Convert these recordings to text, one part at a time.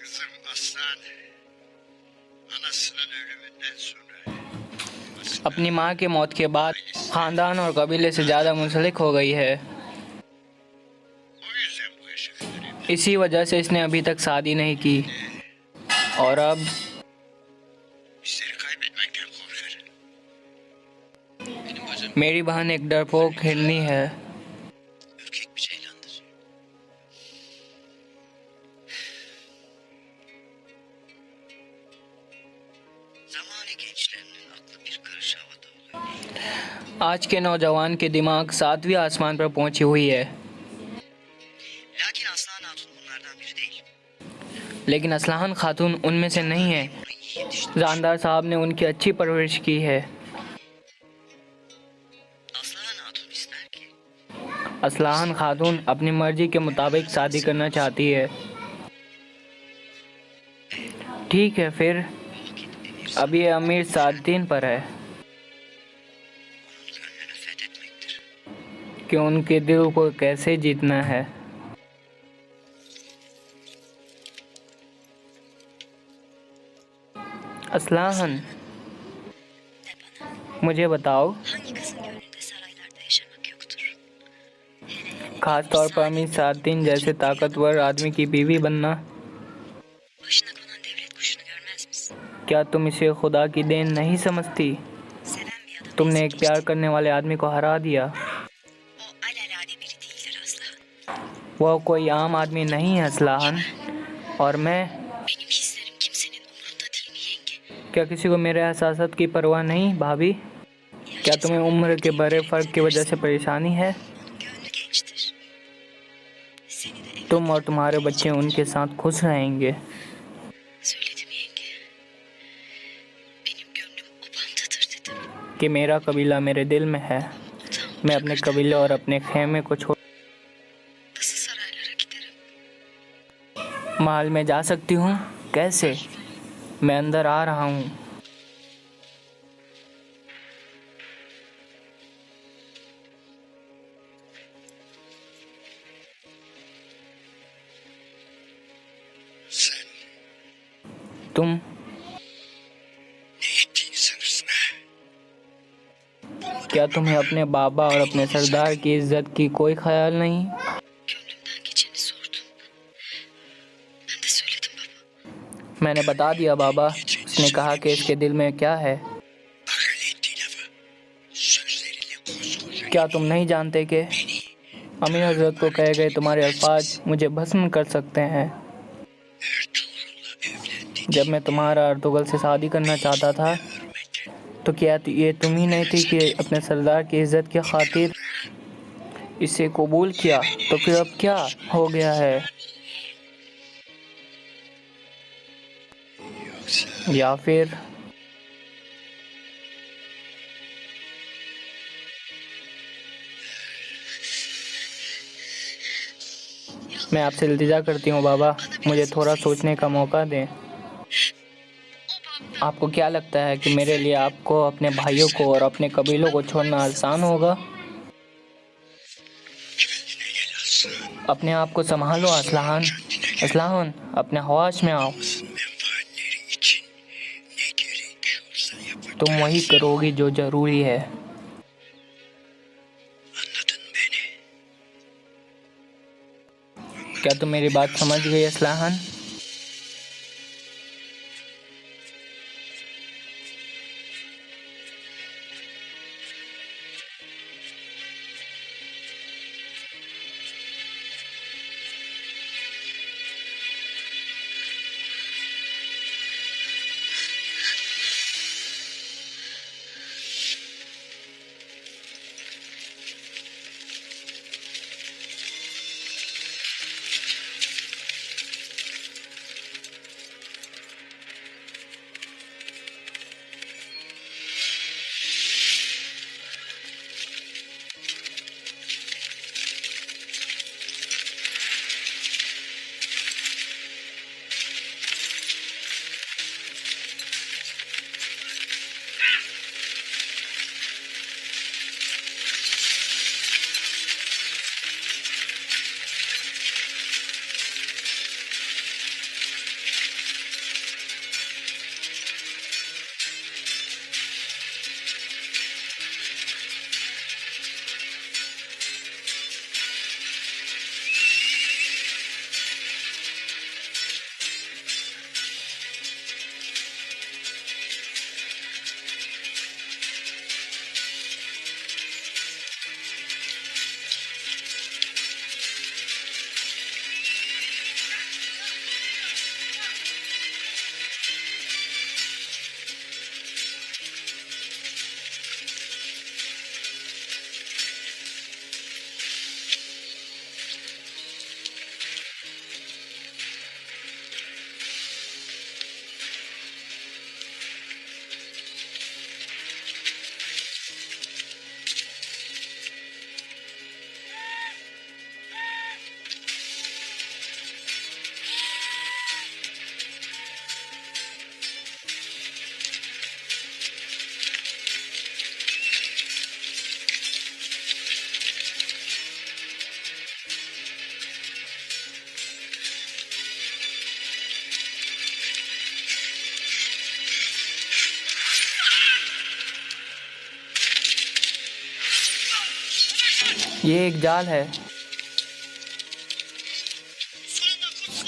Kızım Aslan, anasının ölümünden sonra अपनी माँ की मौत के बाद खानदान और कबीले से ज़्यादा मुंसलिक हो गई है। o yüzden bu yaşa kadar evlendim. इसी वजह से इसने अभी तक शादी नहीं की और अब Bizleri kaybetmekten korkar. Benim bacım मेरी बहन एक डरपोक हिरनी है। ürkek bir ceylandır. Zamanı gençlerinin aklı bir karış havada oluyor. आज के नौजवान के दिमाग सातवीं आसमान पर पहुंची हुई है, Lakin Aslan Hatun bunlardan biri değil. लेकिन असलाहन खातून उनमें से नहीं है। Onu iyi yetiştirmiş. जानदार साहब ने उनकी अच्छी परवरिश की है। Aslan Hatun ister ki असलाहन खातून अपनी मर्जी के मुताबिक शादी करना चाहती है। ठीक है, फिर अब ये अमीर सादीन पर है onun gönlünü fethetmektir. कि उनके दिल को कैसे जीतना है। असलाहन, मुझे बताओ, Hangi kızın gönlünde saraylarda yaşamak yoktur? खास तौर पर अमीर सादीन जैसे ताकतवर आदमी की बीवी बनना। Başına konan devlet kuşunu görmez misin? क्या तुम इसे खुदा की देन नहीं समझती? Seven bir adamı तुमने ezip एक प्यार geçti. करने वाले आदमी को हरा दिया। O alelade biri değildir Aslıhan. वह कोई आम आदमी नहीं है असलाहन। और मैं, Benim hislerim kimsenin umurunda değil mi yenge? क्या किसी को मेरे एहसास की परवाह नहीं भाभी? क्या तुम्हें उम्र के बड़े फ़र्क की वजह से परेशानी है? Onun gönlü gençtir. Seni de evlat तुम और तुम्हारे बच्चे उनके साथ खुश रहेंगे। söyledim yenge. Benim gönlüm o bandadır dedim. कि मेरा कबीला मेरे दिल में है। मैं अपने कबीले और अपने खेमे को छोड़ Nasıl saraylara giderim? महल में जा सकती हूँ? कैसे? मैं अंदर आ रहा हूँ। Sen तुम ne ettiğini sanırsın ha? क्या तुम्हें अपने बाबा और अपने सरदार की इज्जत की कोई ख्याल नहीं? Gönlümden geçeni sordum. Ben de söyledim baba. मैंने बता दिया बाबा। उसने कहा कि इसके दिल में क्या है। Bak öyle ettiği lafa. Sözleriyle koskoca क्या तुम नहीं जानते कि अमीर हजरत को कहे गए तुम्हारे अल्फाज मुझे भस्म कर सकते हैं? Ertuğrul'la evlendi. जब मैं तुम्हारा अर्तुगल से शादी करना चाहता था, तो क्या ये तुम ही नहीं थी कि अपने सरदार की इज्जत की खातिर इसे कबूल किया? तो फिर अब क्या हो गया है? Yoksa या फिर मैं आपसे इल्तिजा करती हूँ बाबा, मुझे थोड़ा सोचने का मौका दें। आपको क्या लगता है कि मेरे लिए आपको अपने भाइयों को और अपने कबीलों को छोड़ना आसान होगा? kendine gel Aslan. अपने आप को संभालो असलाहन। असलाहन, अपने होश में आओ। Menfaatleri için ne gerekiyorsa yapacağız. तुम वही करोगी जो जरूरी है। Anladın beni. क्या तुम मेरी बात समझ गई असलाहन? ये एक जाल है।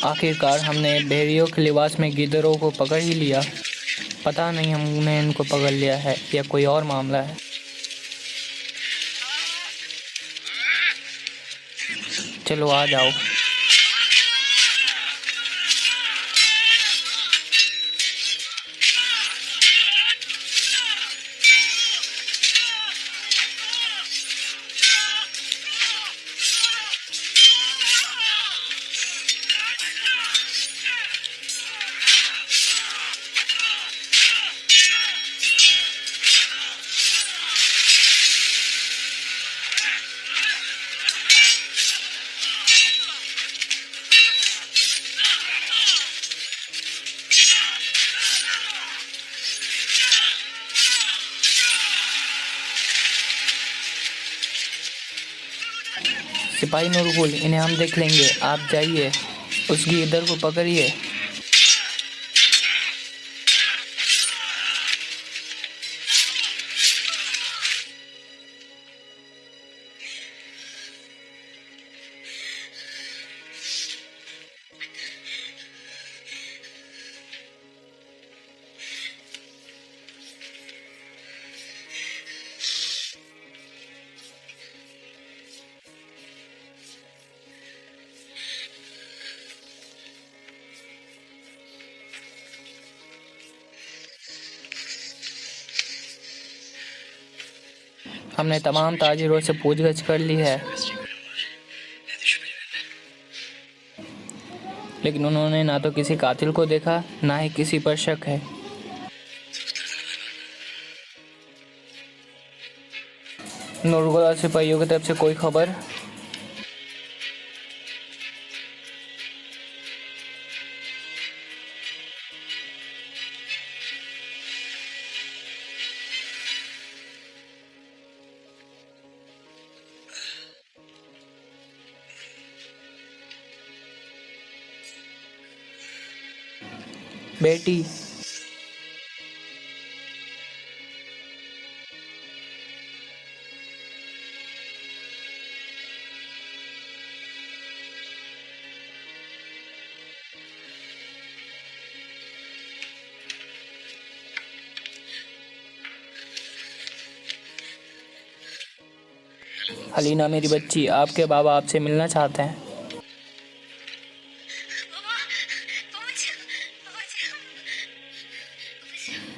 आखिरकार हमने भेड़ियों के लिबास में गिद्धरों को पकड़ ही लिया। पता नहीं हमने इनको पकड़ लिया है या कोई और मामला है। चलो आ जाओ। सिपाही नूरगुल, इन्हें हम देख लेंगे, आप जाइए, उस गिद्दर को पकड़िए। हमने तमाम ताजिरों से पूछगछ कर ली है, लेकिन उन्होंने ना तो किसी कातिल को देखा, ना ही किसी पर शक है। नूरगुल सिपाहियों की तरफ से कोई खबर? बेटी, हलीना मेरी बच्ची, आपके बाबा आपसे मिलना चाहते हैं।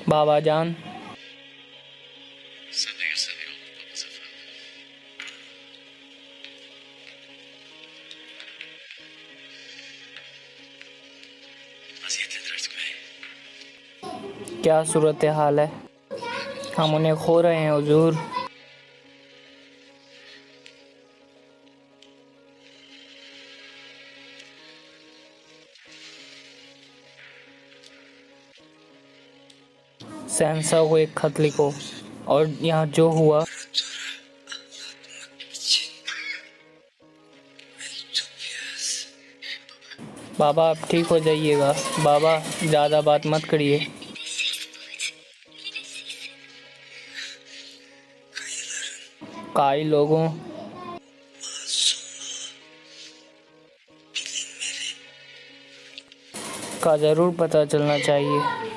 बाबा जान, क्या सूरत हाल है? हम उन्हें खो रहे हैं हुजूर। सहनसा को एक खत लिखो और यहाँ जो हुआ बाबा, आप ठीक हो जाइएगा। बाबा, ज़्यादा बात मत करिए। कई लोगों का ज़रूर पता चलना चाहिए।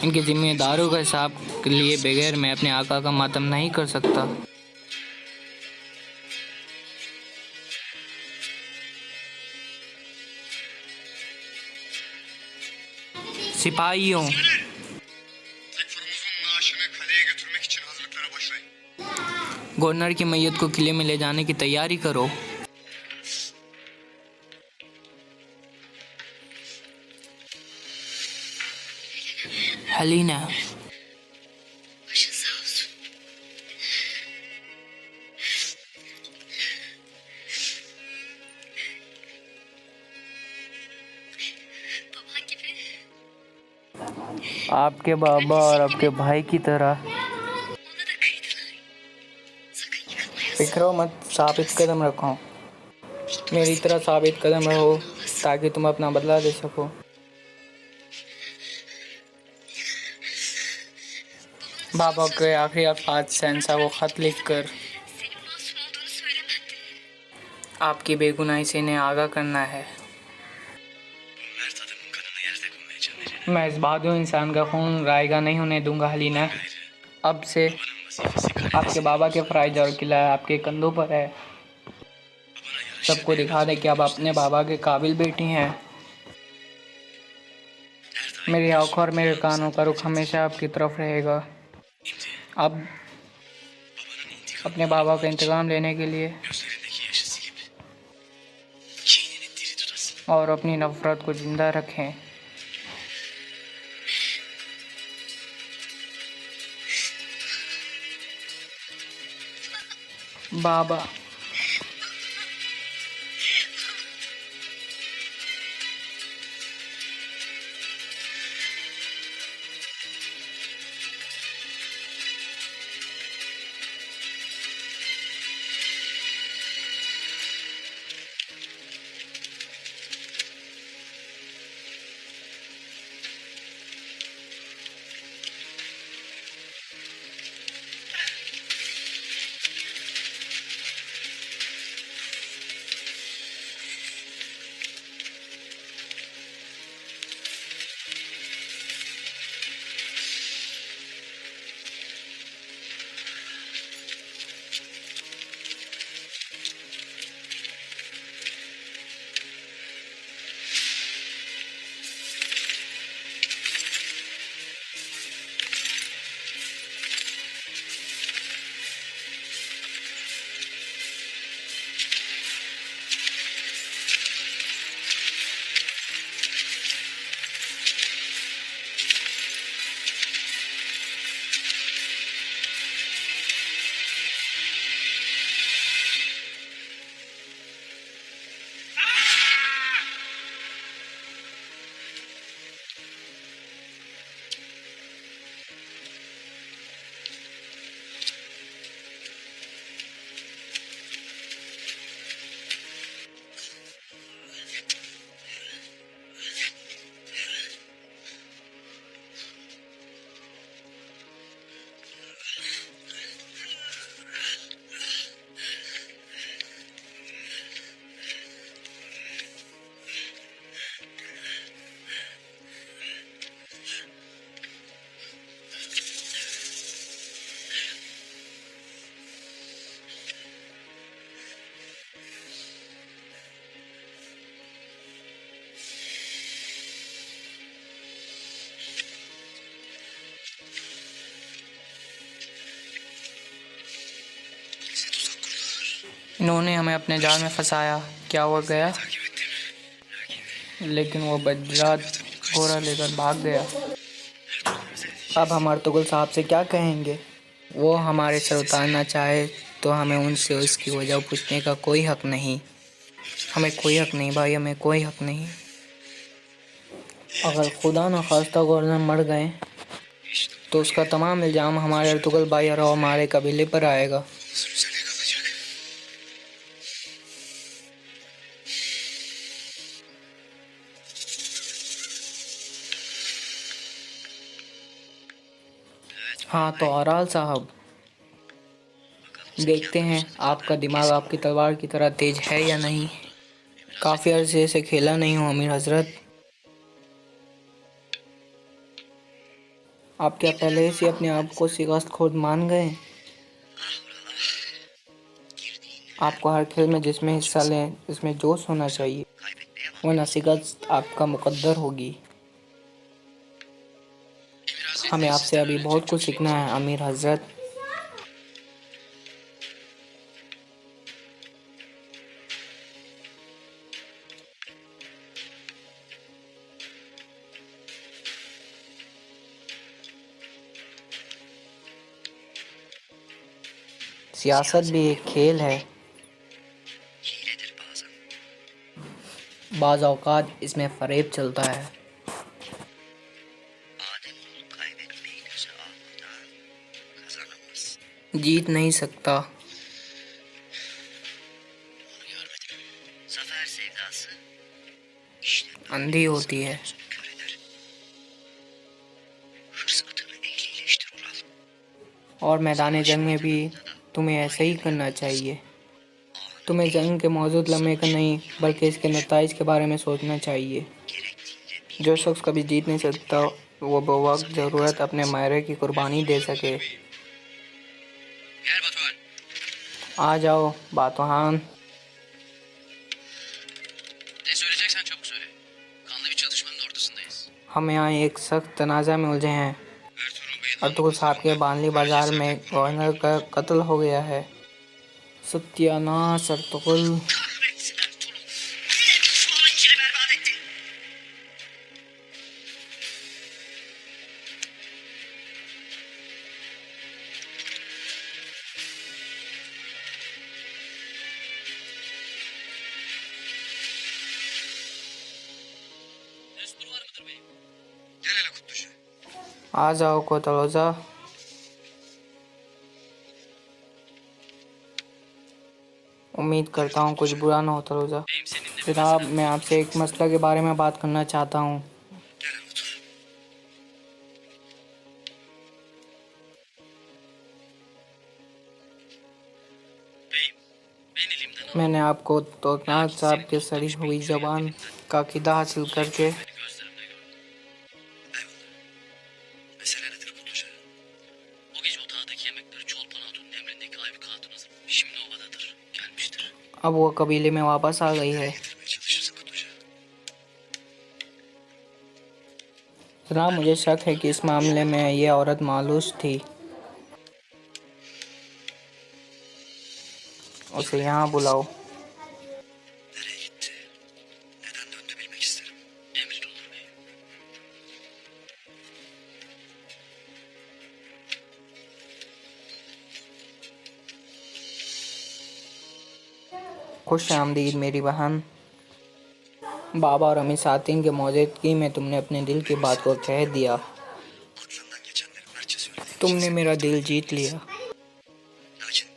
इनके जिम्मेदारों का हिसाब लिए बगैर मैं अपने आका का मातम नहीं कर सकता। सिपाहियों, गवर्नर की मैयत को किले में ले जाने की तैयारी करो। हलीना, Başın sağ olsun. आपके बाबा और आपके भाई की तरह। Ona da kıydılar. Sakın yıkılmayasın. बिखरो मत, साबित कदम रखो, मेरी तरह साबित कदम रहो ताकि तुम अपना बदला ले सको। बाबा के आखिरी अल्फाज शहंशाह को खत लिखकर Senin masum olduğunu söylemendi. आपकी बेगुनाही से इन्हें आगाह करना है। Bu mert adamın kanını yerde koymayacağım Ecine. मैं इस बहादुर इंसान का खून रायगा नहीं होने दूंगा हलीना। अब से Babanın vazifesi kalede आपके बाबा के फ़राइज़ और किला आपके कंधों पर है। babana yaraşır सबको दिखा दे कि आप अपने बाबा के काबिल बेटी हैं। मेरी आंखों और मेरे कानों का रुख हमेशा आपकी तरफ रहेगा। अब babanın intikam अपने बाबा का इंतकाम लेने के लिए gözlerindeki yaşı silip kinini diri tutasın. और अपनी नफ़रत को ज़िंदा रखें। बाबा Bize tuzak kurdular. इन्होंने हमें अपने जाल में फंसाया। क्या हुआ गया? Takip ettim. लेकिन वो बज्रात घोड़ा लेकर भाग गया। अब हम अर्तुगरुल साहब से क्या कहेंगे? वो हमारे सर उतारना चाहे तो हमें उनसे उसकी वजह पूछने का कोई हक नहीं। हमें कोई हक नहीं भाई, हमें कोई हक नहीं। अगर खुदा न खास्ता गवर्नर मर गए तो उसका तमाम इल्ज़ाम हमारे अर्तुगरुल भाई और हमारे कबीले पर आएगा। Sır üzerine kalacak. हाँ तो आराल साहब, देखते हैं आपका दिमाग आपकी तलवार की तरह तेज है या नहीं। काफ़ी अरसे से खेला नहीं हूँ अमीर हजरत। आप क्या पहले से अपने आप को शिकस्त खुद मान गए? आपको हर खेल में जिसमें हिस्सा लें इसमें जोश होना चाहिए, वरना शिकस्त आपका मुकद्दर होगी। हमें आपसे अभी बहुत कुछ सीखना है अमीर हजरत। सियासत भी एक खेल है। Hiledir bazen. बाज़ औक़ात इसमें फ़रेब चलता है। जीत नहीं सकता। Onu görmedim. Zafer sevdası işte अंधी होती है। gözünü kör eder. Hırs atını ehlileştir Ural. और मैदान जंग में भी तुम्हें ऐसा ही करना चाहिए। तुम्हें जंग के मौजूद लम्हे का नहीं बल्कि इसके नताइज के बारे में सोचना चाहिए। Gerektiğinde bir जो शख्स कभी जीत नहीं सकता वो बवक्त ज़रूरत अपने मायरे की कुर्बानी दे सके। Gel Batuhan. आ जाओ बातोहान। Ne söyleyeceksen çabuk söyle. Kanlı bir çatışmanın ortasındayız. हम यहाँ एक सख्त तनाज़ा में उलझे हैं। Ertuğrul Bey'in अर्तुगरुल साहब के बानली बाजार में गवर्नर का कत्ल हो गया है। सत्यानाश Ertugrul. kahretsin Ertuğrul. Yine düşmanın içini berbat etti. Destur var mıdır beyim? Gel hele Kutluca. आ जाओ कोतलोजा। उम्मीद करता हूँ कुछ बुरा ना हो तलोजा। Beyim seninle bir जनाब meselem मैं आपसे एक मसला के बारे में बात करना चाहता हूँ। Gel hele otur. Beyim, ben elimden al. मैंने आपको तोतनाज साहब के सड़ी हुई ज़बान का अकीदा हासिल करके Beni gözlerimle gördüm. Eyvallah. Mesele nedir Kutluca? O gece otağdaki yemekleri Çolpan Hatun'un emrindeki Aybık Hatun hazırlamış. Şimdi ovadadır. Gelmiştir. अब वो कबीले में वापस आ गई है। Getirmeye çalışırsın Kutluca. जनाब मुझे शक है कि इस मामले में ये औरत मालूस थी। उसे यहाँ बुलाओ। Nereye gitti? Neden döndü bilmek isterim. Emrin olur beyim. खुश आमदीद मेरी बहन। बाबा और अम्मी सातिन के मौजूदगी में तुमने अपने दिल की बात को कह दिया। Aklından geçenleri mertçe söylemek तुमने मेरा दिल जीत लिया। Lakin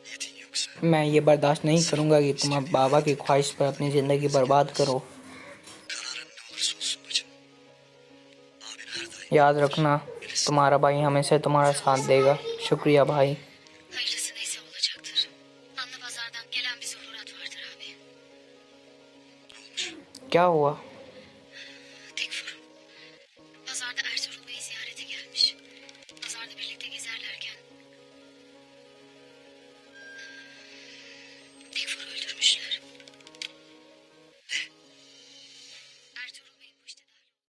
niyetin yoksa मैं ये बर्दाश्त नहीं करूँगा कि तुम अब बाबा की ख्वाहिश पर अपनी ज़िंदगी बर्बाद करो। kararın ne olursa olsun bacım. Abin her daim याद रखना तुम्हारा भाई हमेशा तुम्हारा साथ देगा। शुक्रिया भाई। Hayırlısı neyse olacaktır. Anlı pazardan gelen bir zuhurat vardır abi. क्या हुआ?